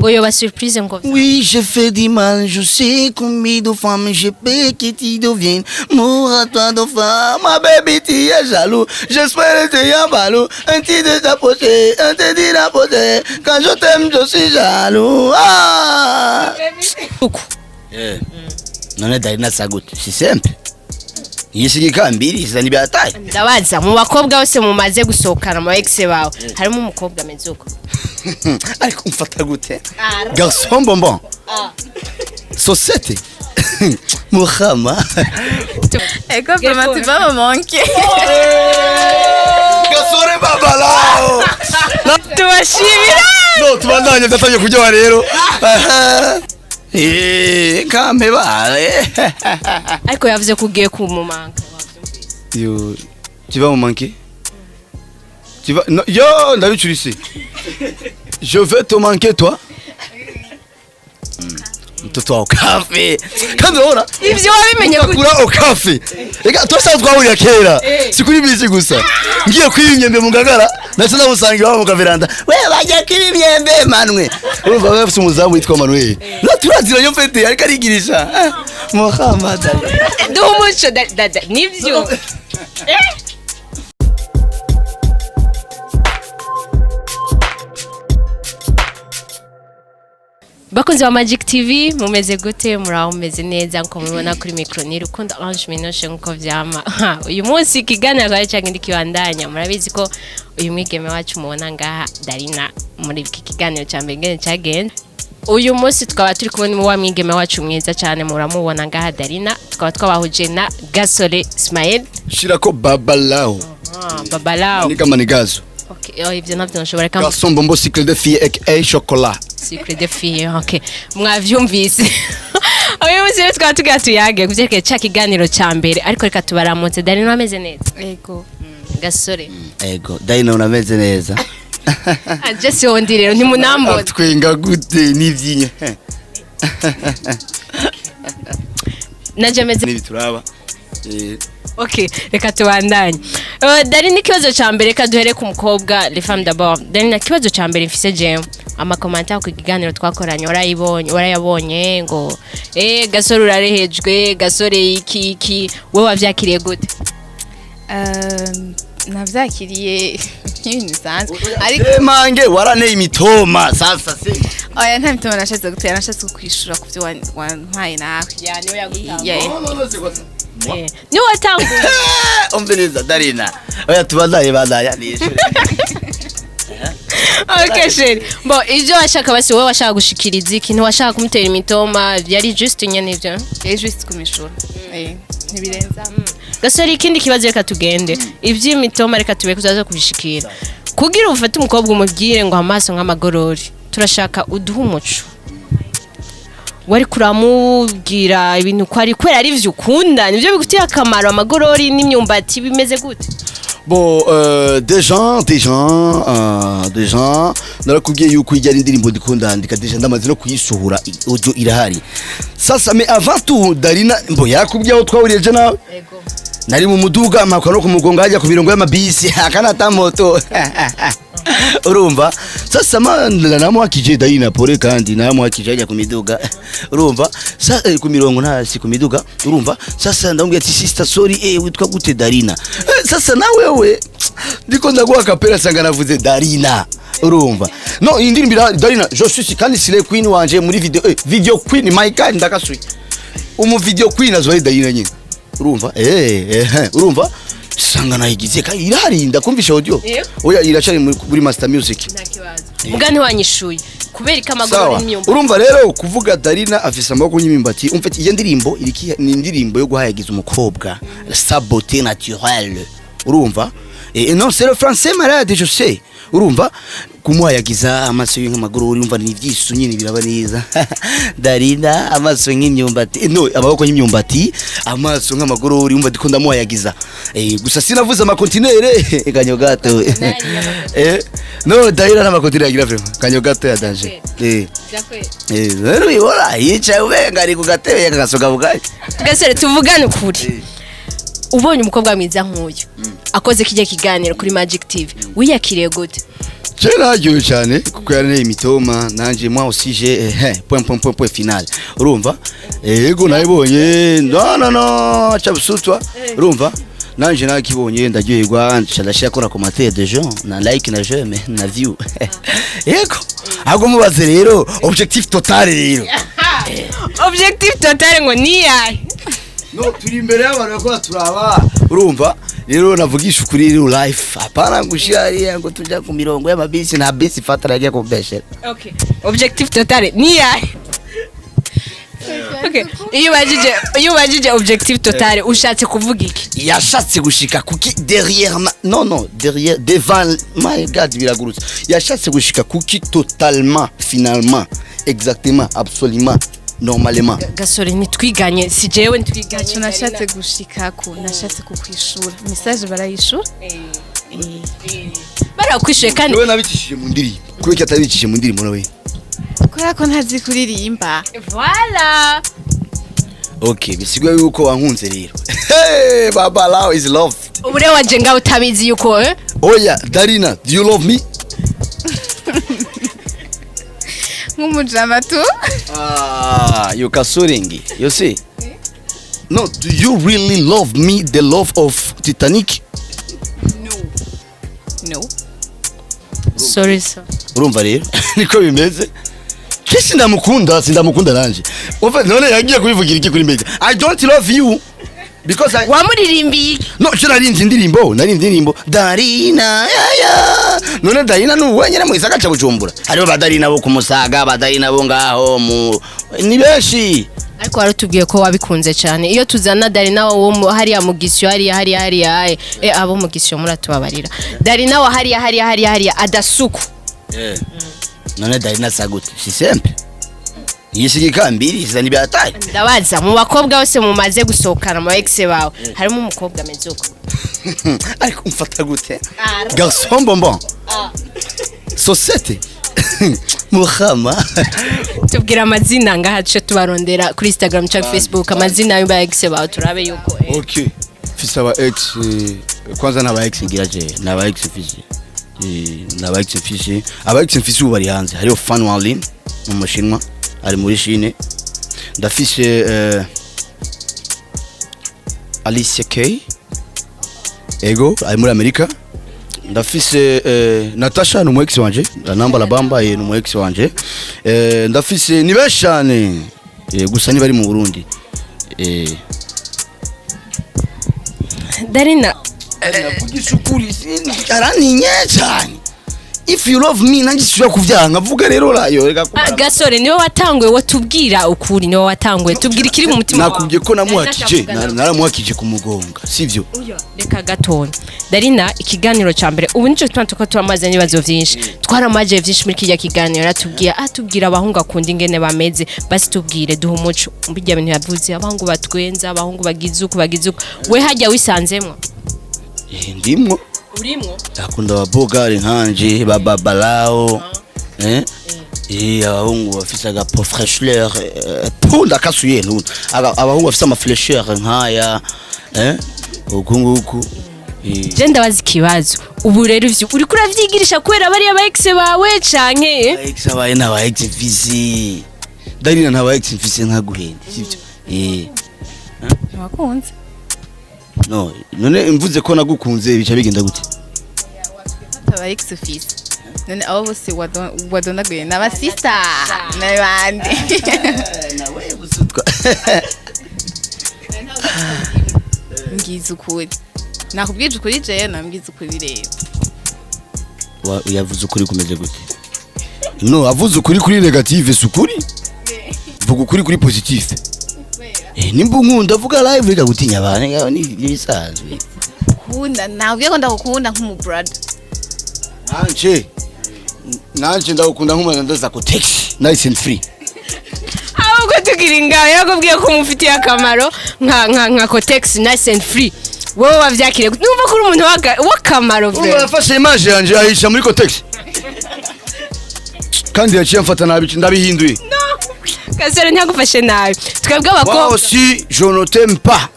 Oyo ba surprise ngo. Oui, j'ai fait du mal, je sais combien de femmes j'ai payé que tu deviennes. Moi, toi de femme, ma baby, tu es jaloux. J'espère que tu es ballot. Un petit de ta poche, un petit de ta poche. Quand je t'aime, je suis jaloux. Ah! Uku. None Darina Sagut, c'est simple. Yisiga mbiri zani byataye. Ndabaza mu bakobwa bose mumaze gusohokana mu ex bawe. Harimo umukobwa ameze uko. Ariko umfata gute? Garçon bonbon. Société. Muhama. Eko vraiment tu vas me manquer. Gasore babalao. Tubashimira. No tubandanye ndatangiye kujya rero. Kame bale. Ariko yavuze ko ugiye kumumanga. Yo, tu vas me manquer? Tu vas non, yo, ndabicurise. Je vais te manquer toi. Mtoto wa kafe. Kandi urabona? Ivyo wabimenye kura okafe. Ega twasa twahurira kera. Sikuri bizi gusa. Ngiye kwimyembe mu ngagara. Nace namusangira wa mu kaveranda. We bajya kwimyembe manwe. Urumva bafite umuzamu witwa Manuel. Na turaziranye mfete ariko arigirisha. Muhammad. Ndumuco dada nivyo. Bakunzi wa Magic TV mumeze gute muraho mumeze neza nko mubona kuri micro ni Rukundo Ange Minoshe nko vyama uyu munsi kiganira kwa cyangwa kiwandanya murabizi ko uyu mwigeme wacu mubona ngaha Darina muri iki kiganiro cya mbere cyagenda uyu munsi tukaba turi kubona mu wa mwigeme wacu mwiza cyane muramubona ngaha Darina tukaba twabahuje na Gasore Ismael Shirako Babalao Babalao ni kama ni gazo. Okay, ivyo navyo nshobora kama Garçon bonbon cycle de fille et chocolat. Secret de fille, okay. Mwavyumvise. Oyo musire twatuga tuyage kuvyeke cha kiganiro ca mbere ariko reka tubaramutse Darina ameze neza. Ego. Gasore. Ego, Darina unameze neza. Aje si wondi rero ntimunambo. Twenga gute nivyinye. Naje meze Nibi turaba. Okay, reka tubandanye. Darina ikibazo ca mbere ka duhere ku mukobwa les femmes d'abord. Darina ikibazo ca mbere mfise je ama commentaire ku kiganiro twakoranye warayabonye ngo Gasore urarehejwe Gasore iki we wavyakiriye gute? Navyakiriye nk'ibintu bisanzwe ariko Mange waraneye imitoma sasa se. oya nta mitoma nashatse gutera nashatse kwishura ku byo wampaye nawe. Yani we yagutanga. Ni watangu. Umviriza Darina. Oya tubandanye nishure. Okay sheri. Bo ivyo washaka basi wowe washaka gushikiriza ikintu washaka kumutera imitoma yari just nyene ivyo. Yari just kumishura. Ntibirenza. Gasore ikindi kibazo reka tugende. Ivyo imitoma reka tube kuzaza kubishikira. Kugira ufate umukobwa umubwire ngo amaso nk'amagorori. Turashaka uduha umuco. Wari kuramubwira ibintu ko ari kwera ari ivyo ukunda nivyo bigutiye akamaro amagorori n'imyumbati bimeze gute? Bon, des gens narakubwiye yuko ijya indirimbo ndikunda ndika deja ndamaze no kuyisuhura audio irahari. Sasa mais avant tout Darina mbo yakubwiye aho twahuriye nawe. Ego. Nari mu muduga amakano ku mugongo hajya ku mirongo y'amabisi akanata moto. Urumva sasa mandla namwakije Darina pore kandi namwakije hajya ku miduga. Urumva sasa ku mirongo ntasi ku miduga urumva sasa ndambwiye ati sister sorry witwa gute Darina. Sasa na wewe ndiko ndaguha kapera sanga navuze Darina. Urumva no indirimbo Darina je suis kandi sile queen wanje muri video queen my kind ndakasui video queen azwa Darina nyine. Urumva urumva sanga nayigize kandi irari ndakumvisha audio oya iracari muri Master Music ntakibazo mugani wanyishuye kubera ikamagoro n'imyumba urumva rero kuvuga Darina afise amaboko y'imimbati umfite iyo ndirimbo iriki ni indirimbo yo guhayagiza umukobwa sa beauté naturelle urumva non c'est le français malade je sais urumva kumuhayagiza amaso y'inkamagoro urumva ni vyisu nyine biraba neza Darina amaso nk'imyumbati no amaboko y'imyumbati amaso nk'amagoro urumva dikunda muhayagiza gusa sinavuze amakontinere kanyo gato no Darina n'amakontinere agira vraiment kanyo gato ya danger rero ibora yicaye ubenga ari ku gatebe yagasoga bugaye Gasore tuvugane ukuri ubonye umukobwa mwiza nk'uyu akoze kijya kiganiro kuri Magic TV wiyakiriye gute? Kera ryo cyane kuko yarane imitoma nanje moi aussi j'ai point final urumva yego nayibonye no chabusutwa urumva nanje nakibonye ndaryoherwa ndashaka kora commentaire de gens na like na j'aime na view yego ahubwo mubaze rero objectif total rero objectif total ngo ni yahe no turi imbere y'abantu bakora turaba urumva rero navugisha ukuri rero life apana ngushari ngo tujya ku mirongo y'amabisi na bisi fatara ajya kubeshera okay objectif total ni yahe okay iyo bajije objectif total ushatse kuvuga iki yashatse gushika kuki derrière non derrière devant my god biragurutse yashatse gushika kuki totalement finalement exactement absolument normalement gasore nitwiganye si jewe nitwiganye icyo nashatse gushikako nashatse kukwishura message barayishura barakwishuye kandi wewe nabicishije mu ndirimbo kubera atabicishije mu ndirimbo nawe kubera ko ntazi kuririmba voilà okay bisigwa yuko wankunze rero hey baba lao is love ubure waje ngaho utabizi yuko oya Darina do you love me nk'umujama tu you kasuringi you see no do you really love me the love of Titanic no sorry sir urumva rero niko bimeze kisi ndamukunda nanje uva none yagiye kubivugira iki kuri media I don't love you because wamuririmbiye no narinzi indirimbo Darina ya none Darina nuwenyere mu Gisagara ca Bujumbura hariho badarina bo kumusaga badarina bo ngaho ni benshi ariko warutubwiye ko wabikunze cyane iyo tuzana Darina wo hariya mu gisyo hariya abo mu gisyo muratubabarira Darina wa hariya adasuku none Darina sagute si simple yishigika mbiri zani byatari ndabaza mu bakobwa bose mumaze gusohokana mu ex bawe harimo umukobwa ameze uko ariko mfata gute garçon bonbon société Muhama tubwira amazina ngahace tubarondera kuri Instagram cyangwa Facebook amazina y'aba ex bawe turabe yuko okay fisa aba ex kwanza na ba ex ngiraje na ba ex fisi na ba ex fisi aba ex fisi ubari hanze hariho fan online mu mushinwa ari muri Chine ndafise Alicia K ego ari muri Amerika ndafise Natasha no ex wanje namba la bamba ye no ex wanje ndafise ni beshane gusa ni bari mu Burundi Darina navugisha ukuri araninye cyane if you love me nanjye sishobora kuvyanga vuga rero rayo reka gasore niwe watanguye watubwira ukuri niwe watanguye tubwira ikiri mu mutima wawe nakubye ko naramuhakije kumugonga sivyo reka gatona Darina ikiganiro ca mbere ubu nico twantoko twamaze nibazo vyinshi twaramaje vyinshi muri kijya kiganiro atubwira abahungu akunda ingene bameze basi tubwire duha umuco bijya bintu yavuze abahungu batwenza abahungu bagize uko we hajya wisanzemwo ndimwo urimo akunda ababogari nkanje bababalao abahungu bafise agapo fraîcheur punda kasuye ntu abahungu bafise ama fraîcheur nkaya ukunguku je ndabaza ikibazo ubu rero ivyo uri kuravyigirisha kwera bari aba ex bawe canke ex abaye na ba ex fisi Darina na ba ex fisi nkaguhende sivyo wakunze no none mvuze ko nagukunze bica bigenda gute aba ex fisi none abo bose wadonaguye n'aba sister n'abandi nawe gusutwa ngize ukuri nakubwije ukuri je nambwize ukuri rero yavuze ukuri kumeze gute no avuze ukuri kuri negative sukuri vuga ukuri kuri positive nimba unkunda vuga live reka gutinya abantu ni bisanzwe kunda nabwiye ko ndakukunda nk'umu brother nanje ndakukunda nk'umuntu ndaza ko taxi nice and free ahubwo tugira ingaho yakubwiye ko mufitiye akamaro nka Cotex nice and free wowe wavyakire numva ko uri umuntu w'akamaro vrema urafashe image yanje ahisha muri Cotex kandi yaciye mfata nabi ndabihinduye Kasere ntagufashe nabi twebwe abakobwa aussi je ne t'aime pas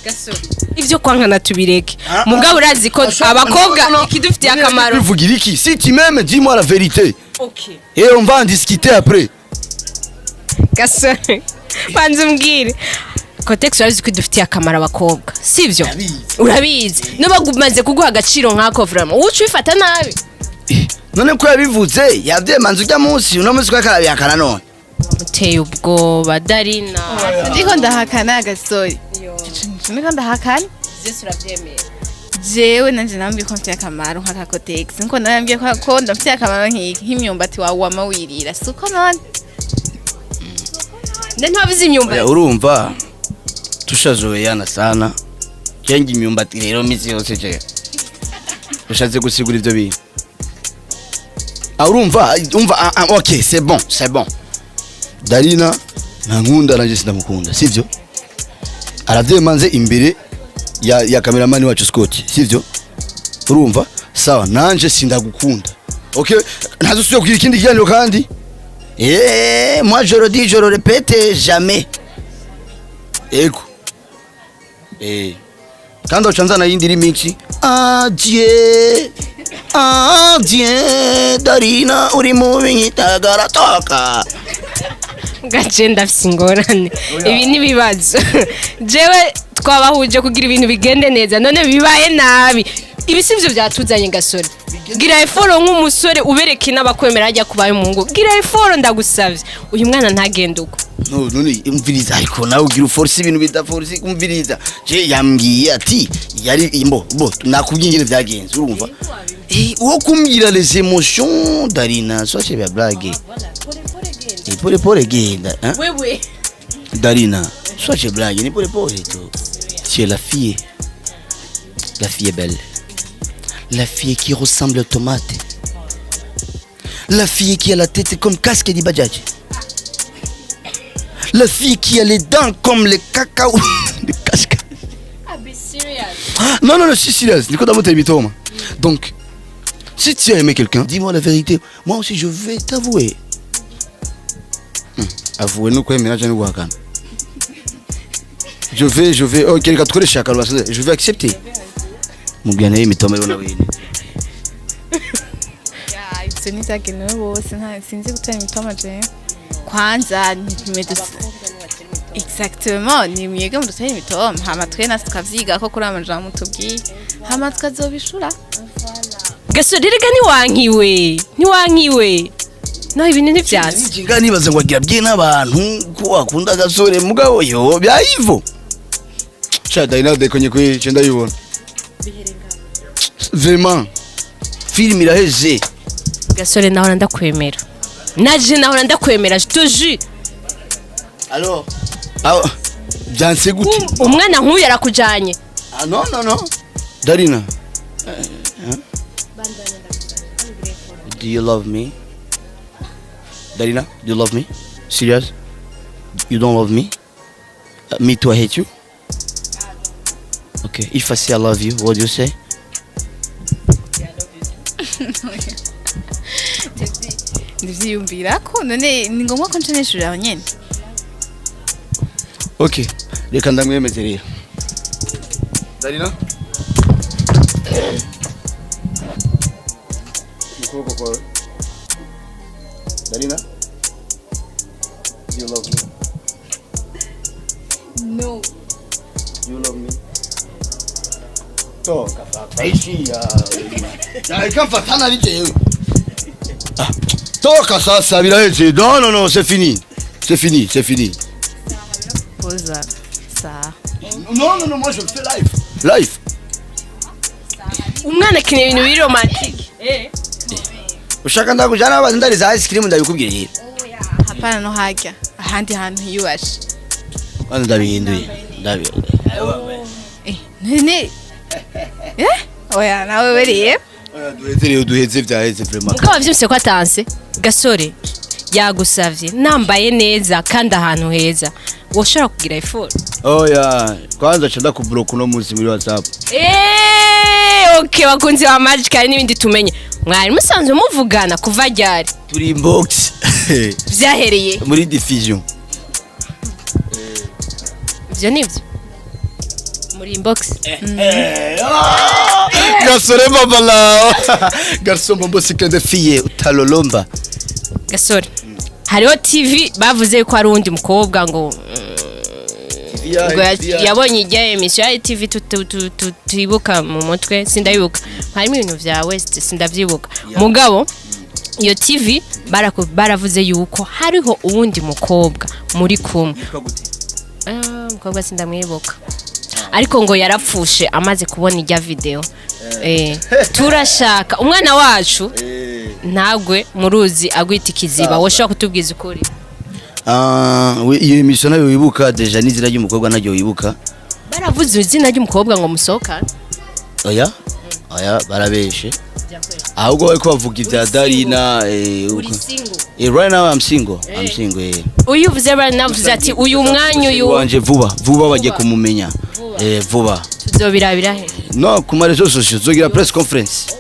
Gasore ivyo kwankana tubireke mugabo urazi ko abakobwa ikidufitiye akamaro bivugira iki si tu m'aimes dis-moi la vérité. Okay Et on va en discuter après. Gasore banza umbwire Kotex urazi ko idufitiye akamaro abakobwa sivyo urabizi no bagumaze kuguha agaciro nkako vraiment ucu bifata nabi none ko yabivuze yavyemanze ujya munsi uno munsi kwa karabiyakana none muteye ubwoba Darina ndiko ndahakana Gasore ndiko ndahakana Yesu uravyemera jewe nanje nambiye ko mfite akamaro nk'aka Kotex nko nambiye ko ndafite akamaro nk'imyumbati wawe wamawirira suko none ntabizi imyumbati urumva tushazoyana sana cyangwa imyumbati rero misi yose je ushatse gusigura ivyo bintu urumva ok c'est bon Darina ntankunda nanje sindamukunda sivyo aravyemanze imbere ya cameraman wacu Scott sivyo urumva sawa nanje sindagukunda ok ntazusuye kugira ikindi kiganiro kandi moi je le dis je le répète jamais ego kandi ucanzana yindi remix adieu Darina uri mubi nkitagara toka gace ndafise ingorane ibi nibibazo jewe twabahuje kugira ibintu bigende neza none bibaye nabi ibi sivyo byatuzanye Gasore gira eforo nk'umusore ubereke n'abakwemera ajya kubaye mu ngo gira eforo ndagusavye uyu mwana ntagenda uko none umviriza ariko nawe ugira force ibintu bidaforce umviriza je yambwiye ati yari imbo nakubyingire byagenze urumva uwo kumbwira les émotions Darina soit c'est blague pole genda wewe Darina soit c'est blague ni pole tu es la fille est belle la fille qui ressemble à tomate la fille qui a la tête comme casque de bajaj la fille qui a les dents comme les cacao de casque. Ah, be serious. Non, je suis sérieux. Donc, si tu as aimé quelqu'un, dis-moi la vérité. Moi aussi, je vais t'avouer. Avouer, nous quoi, mais là, je ne sais je vais. Oh, quelqu'un trouve les chakras. Je vais accepter. Mon bien-aimé, mais Thomas, on a vu. Sinizagenewe bose sinzi gutera imitoma je kwanza ntimedusa exactement ni mwege mu dutera imitoma hama twe nasi tukavyiga ko kuri amajambo mutubwiye hama tukazobishura Gasore rega niwankiwe no ibintu ntivyazi Kinga nibaze ngo agira bye n'abantu ko wakunda Gasore mugabo yo byayivo cha Darina dekonye kwe cenda yibona vraiment film iraheze Gasore nahora ndakwemera naje nahora ndakwemera je te jure alors byanse gute umwana nk'uyu yarakujanye non Darina do you love me Darina do you love me serious you don't love me me too I hate you okay if I say I love you what do you say ndivyiyumvira ko none ni ngombwa ko nceneshurira aho nyene okay reka ndamwemeze rero Darina ukuboko kwawe Darina do you love me no you love me toka papa ishi ya ikamfatana bitewe toka sasa biraheze non c'est fini poza sa non moi je fais live umwana kine ibintu biri romantic ushaka ndakujana abazi ndariza ice cream ndabikubwira rero hapana no hajya ahandi hantu yuwashe kandi ndabihinduye none oya nawe beriye duheze vyaheze vraiment mugabo vyose ko atanse Gasore yagusavye nambaye neza kandi ahantu heza woshobora kugira effort oya kwanza chanda ku block no munsi muri WhatsApp okay bakunzi ba Magic ari nibindi tumenye mwari musanzwe muvugana kuva ryari turi inbox vyahereye muri diffusion ivyo nivyo muri inbox Gasore babala. Garçon bombo secret de fille utalolomba. Gasore hariho TV bavuze ko ari undi mukobwa ngo yabonye ijya emission ya TV tuibuka mu mutwe sindayibuka harimo ibintu vyawe sindavyibuka mugabo iyo TV baravuze yuko hariho uwundi mukobwa muri kumwe mukobwa sindamwibuka ariko ngo yarapfushe amaze kubona ijya video turashaka umwana wacu ntagwe muruzi agwita ikiziba woshobora kutubwiza ukuri iyo emission nayo wibuka deja n'izina ry'umukobwa naryo wibuka baravuze izina ry'umukobwa ngo musoka oya barabeshe ahubwo bariko bavuga ibya Darina uri single right now I'm single uyuvuze right now uvuze ati uyu mwanya uyu wanje vuba bagiye kumumenya vuba tuzobirabira he no ku marezo social zogira press conference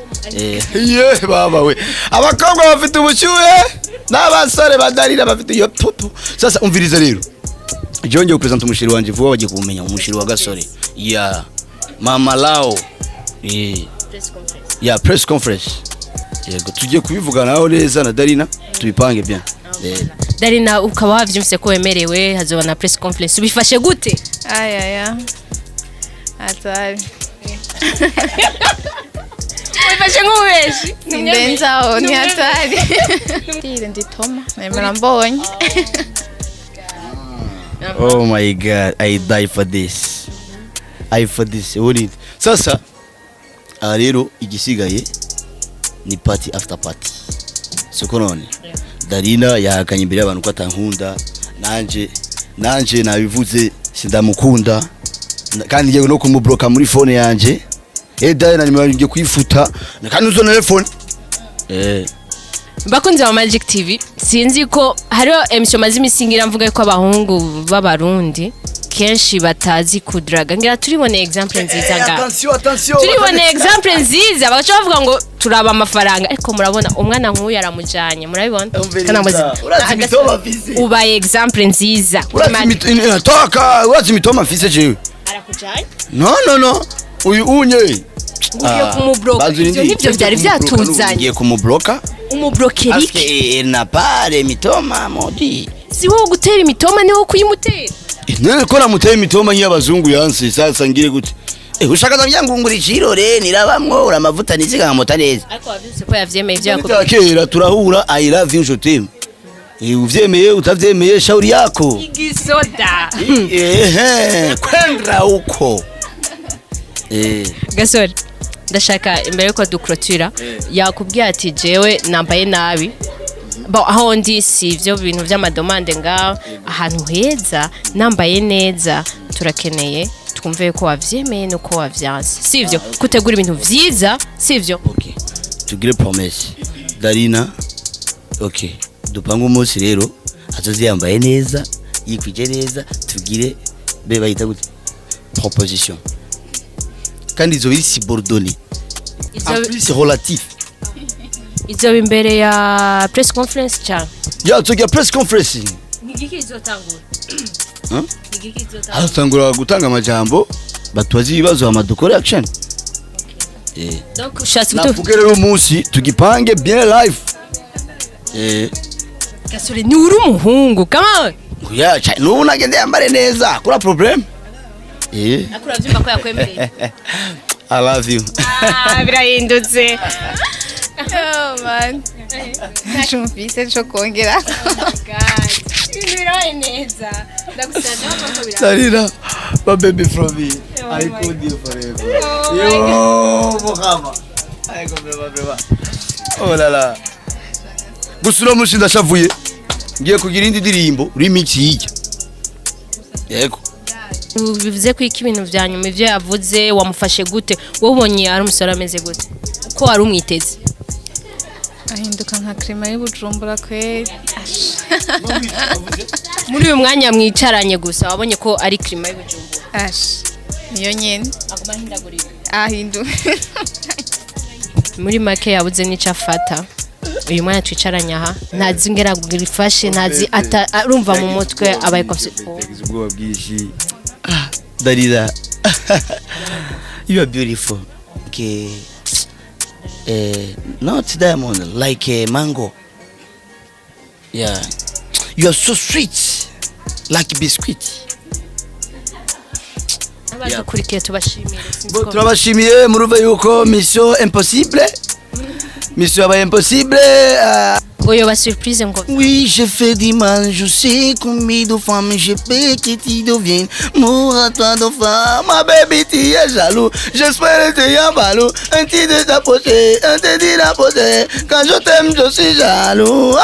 baba we abakobwa bafite ubushyuhe n'abasore badarira bafite iyo popo sasa umviriza rero jonge upresent umushiri wanje vuba bagiye kumumenya umushiri wa Gasore ya mama lao press conference yego tugiye kubivugana naho neza na Darina tubipange bien Darina ukaba wavyumvise ko wemerewe hazoba na press conference ubifashe gute aya atari ubifashe nk'ubeshi ndenzaho ni atari tire nditoma nemera mbonye oh my god I die for this uri sasa rero igisigaye ni party after party siko none Darina yahakanye imbere y'abantu ko atankunda nanje nabivuze sindamukunda kandi ngiye no kumubloka muri phone yanje Darina ngiye kwifuta kandi uzona telefone bakunze wa Magic TV sinzi ko hariho emission mazimisingira mvuga ko abahungu b'abarundi kenshi batazi kudraga ngira turibone example nziza attention turibone example nziza bagaca bavuga ngo turaba amafaranga ariko murabona umwana nk'uyu yaramujanye murabibona urazi mitoma fise ubaye example nziza urazi mitoma fise jewe arakujanye no uyu unye ugiye kumubloka ivyo byari byatuzanye ugiye kumubloka umublokerike na pare mitoma modi si wo gutera imitoma ni wo kuyimutera none ko namuteye imitoma nk'abazungu yanse sasa ngire gute ushaka ndavyangungura icirore nirabamwo uramavuta niziga nkamota neza ariko wavyise ko yavyemeye ivyo yakubwiye kera turahura I love you jotem uvyemeye utavyemeye shauri yako igisoda kwenda uko Gasore ndashaka imbere yuko dukrotira yakubwiye ati jewe nambaye nabi aho ndi si ivyo bintu vy'amadomande ngaho ahantu heza nambaye neza turakeneye twumve ko wavyemeye nuko wavyanse sivyo kutegura ibintu vyiza sivyo okay tugire promesse Darina okay dupanga umunsi rero azozi yambaye neza yikwije neza tugire be bayita gute proposition kandi izo biri subordonné en plus relatif izo imbere ya press conference cyane tugiye press conference nigiki izotangura nigiki izotangura atangura gutanga amajambo batubaza ibibazo amadukore action donc ushatse kuvuga rero umunsi tugipange bien live Gasore ni uri umuhungu kama nubu nagende yambare neza kura problem akura vyumva ko yakwemereye I love you birahindutse oh man nashumvise cyo kongera birabaye neza ndagusaba ko birabaye Darina my baby from me I could you forever yo mukama I go beba oh la la gusura mushi ndashavuye ngiye kugira indi ndirimbo remix yijya yego bivuze ko iki ibintu vya nyuma ivyo yavuze wamufashe gute wobonye ari umusore ameze gute ko wari umwiteze ahinduka nka crema y'ubujumbura kwe muri uyu mwanya mwicaranye gusa wabonye ko ari crema y'ubujumbura niyo nyene aguma hindagurika ahindu muri make yabuze n'ico afata uyu mwanya twicaranye aha ntazi ngera gufashe ntazi arumva mu mutwe abaye ko ubwoba bwishi Darina You are beautiful. Okay. Not diamond, like a mango. Yeah. You are so sweet, like biscuit. abadukurikiye tubashimire turabashimiye muruve yuko mission impossible yabaye impossible. oyo ba surprise ngo Oui, j'ai fait du mal, je sais combien de femmes j'ai payé que tu deviennes mon à toi de femme. Ma baby, tu es jaloux, j'espère que tu es ballot. Un petit de ta poche, un petit de ta poche. Quand je t'aime, je suis jaloux.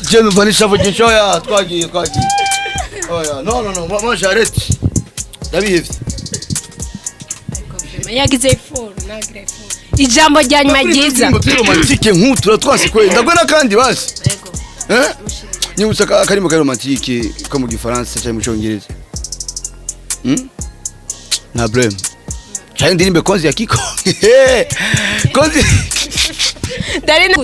Dieu nous vanille ça, vous dites, oh ya, toi qui. Oh ya, non, moi j'arrête. David. yagize ifuru nagire ifuru ijambo rya nyuma ryiza romantike nk'utura twase kwenda ndagwena kandi basi yego nyibutsa karimo ka romantike ko mu gifaransa cyangwa mu cyongereza na blem cyane ndirimbe konzi ya kiko konzi Darina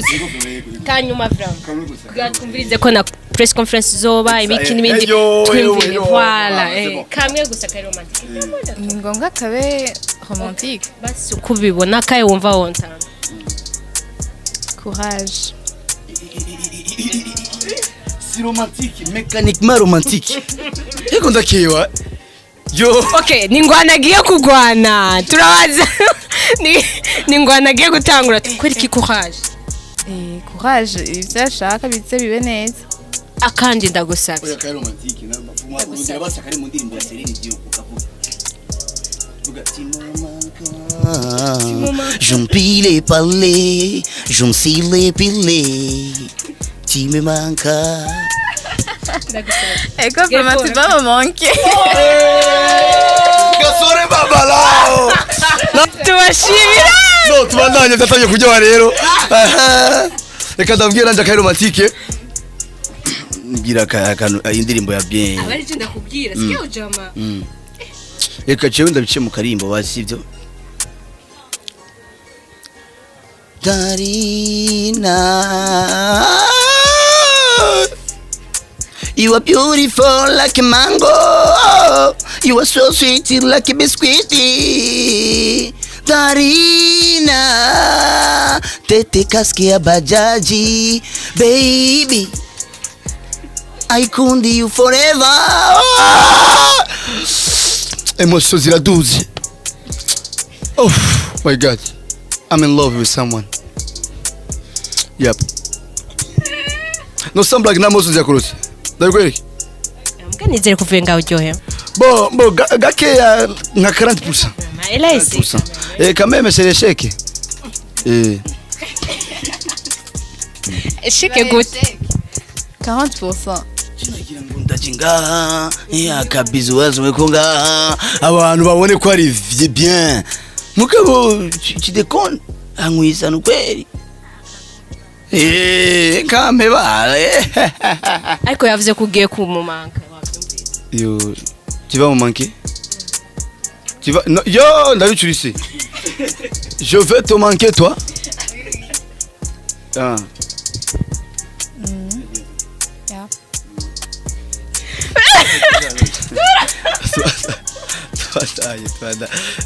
kanyuma from twumvirize ko na press conference zoba ibiki n'ibindi twumvire voilà kamwe gusa ka romantike ni ngombwa kabe romantique basi kubibona kaye wumva wontana courage si romantique mécaniquement romantique eko ndakiwa yo okay ningwanagiye kugwana turabaza ningwanagiye gutangura kwereka courage courage ivyashaka bize bibe neza akandi ndagusabye oya ka romantique na bavuga basa kari mu ndirimbo ya Celine Dion ukavuga je me pile parler, je me sile pile, tu me manques. Eko vraiment tu vas me manquer. Gasore babalao. tubashimira No tubandanye tatanye kujya rero. Reka ndabwira nje ka romantique. Ngira indirimbo ya bien. abari cyo ndakubwira sikyo jama Reka cewe ndabice mu karimbo basivyo. Darina, you are beautiful like a mango. You are so sweet like a biscuit. Darina, tete kaskia bajaji, baby. I could you forever. Emotions ziraduze. Oh my God. I'm in love with someone. Yep. No some like namoso ziakurose. Ndabikwereke. mkanizere kuvenga uryohe Bo gake ya nka 40%. Elise Quand même c'est l'échec. shike gute 40%. Ndachinga akabizu wazwe konga abantu babone ko ari bien. Mugabo kidekon angwisa nukweli. Kambe bale. ariko yavuze kugiye kumumanka Yo, tu vas me manquer? Tu vas non, yo, ndabicurise. Je vais te manquer toi. Ah. Yeah.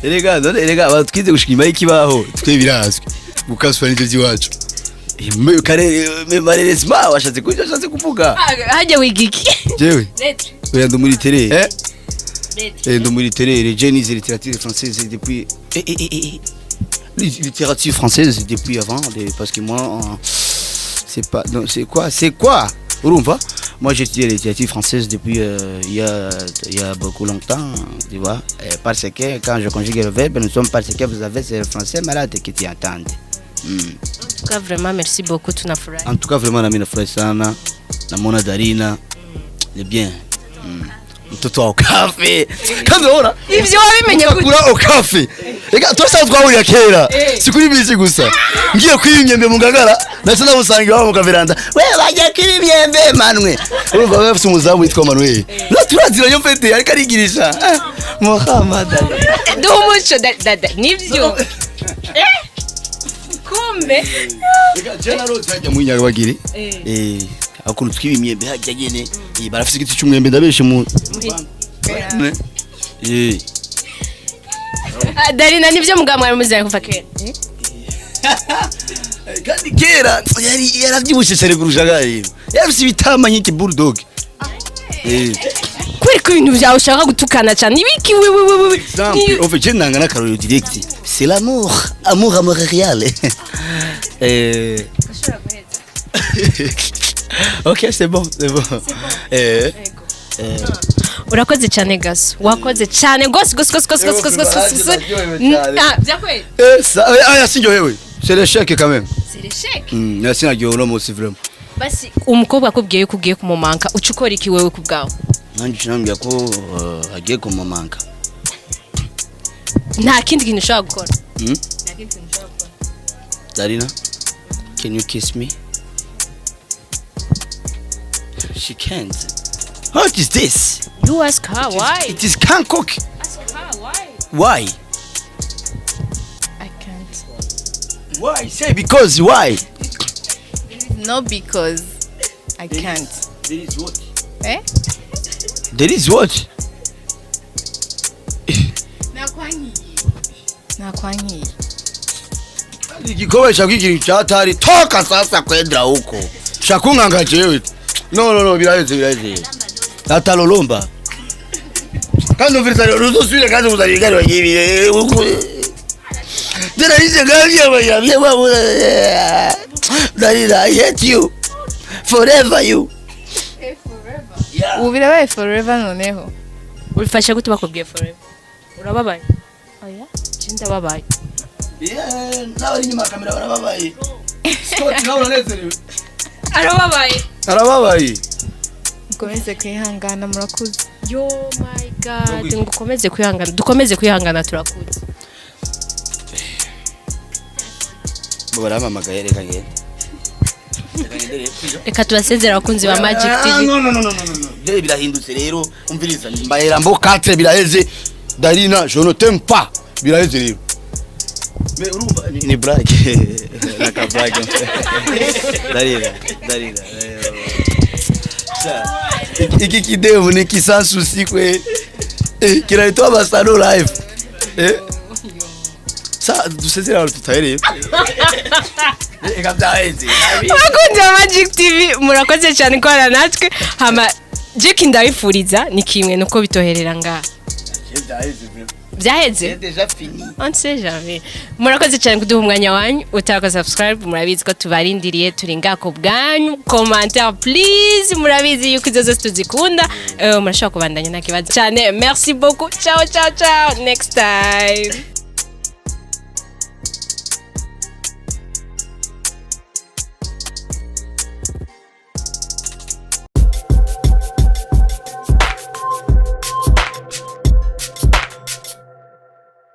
Erega batwize gushikima ikibaho twe birazwe bukaswa n'ivyo byiwacu kare malheureusement washatse kuvuga hajya wigiki jewe lettre oya ndo muri terere lettre ndo muri terere génie littérature française depuis littérature française depuis avant parce que moi c'est pas non, c'est quoi urumva. Moi j'ai étudié la littérature française depuis il y a beaucoup longtemps, tu vois, parce que quand je conjugue le verbe, nous sommes parce que vous avez c'est le français malade qui t'y entendent. En tout cas vraiment merci beaucoup tunafurahi. En tout cas vraiment nami nafurahi sana namona Darina ni bien. Mtoto wa kafe kandi ora Ivyo wabimenye kura okafe ega twasa twahurira kera sikuri bizi gusa ngiye kwiyimyembe mu ngagara nase nabusangira mu kaveranda we bajya kwiyimyembe manwe urumva bafite umuzamu witwa Manuel no turazira yo mfete ariko arigirisha Muhammad Dumucho dada nivyo kumbe ega general tajya mu nyagabagiri akuntu twibimyembe hajya nyene barafite igiti cy'umwembe ndabeshe mu Darina nivyo mugabo mwari muzanye kuva kera kandi kera yarabyibushe cyane kurusha gaye yafise ibitama nk'iki bulldog kuri ko ibintu byawe ushaka gutukana cyane ibiki wewe exemple on fait jenanga na karolo direct c'est l'amour amour réel OK c'est bon urakoze cyane gaso wakoze cyane gose byakweli aya sinjohewe c'est l'échec quand même c'est l'échec merci nagiye uno munsi vraiment basi umukobwa akubwiye yuko ugiye kumumanka uca ukora iki wewe ku bwawe nanjye nambwiye ko agiye kumumanka nta kindi kintu ushaka gukora Darina can you kiss me she can't. What is this? You ask her why. It is Hancock. Ask her why. Why? I can't. Why? Say because why? Not because I can't. There is what? Eh? There is what? Nakwangi. Igikowe shakwikiri cyatari toka sasa kwendra huko. Shakunganga jewe. No biraheze. Atalolomba. Kandi ufirisa rusosubire kandi uzarigari wagiye. Dera ise gaje ya babu. Darina, I hate you. Forever you. Forever. Yeah. Ubirabaye forever noneho. Ulifasha gute bakubwiye forever? Urababaye? Oya, cinda babaye. Yeah, nawe inyuma kamera barababaye. Scott nawe uranezerewe. Arababaye. Mukomeze kwihangana murakuze. Yo my god, ngukomeze kwihangana. Dukomeze kwihangana turakuze. Baramamagaye reka ngende. Reka tubasezera abakunzi ba Magic TV. No. Dere birahindutse rero umviriza mbayera mbo 4 biraheze. Darina, je ne t'aime pas. Biraheze rero. Mais urumva ni blague. Naka blague. Darina. Iki kidevu ni kisansusi kwe. Kinaitwa Basano live. Sa dusezera watu tayari. Abakunzi ba Magic TV murakoze cyane kwa natwe. Hama Jack ndabifuriza ni kimwe nuko bitoherera nga. Byaheze déjà fini. On sait jamais. Murakoze cyane kuduha umwanya wanyu utaka subscribe murabizi ko tubarindiriye turi ngako bwanyu commentaire please murabizi yuko izo zose tuzikunda murashaka kubandanya nakibazo cyane merci beaucoup ciao next time.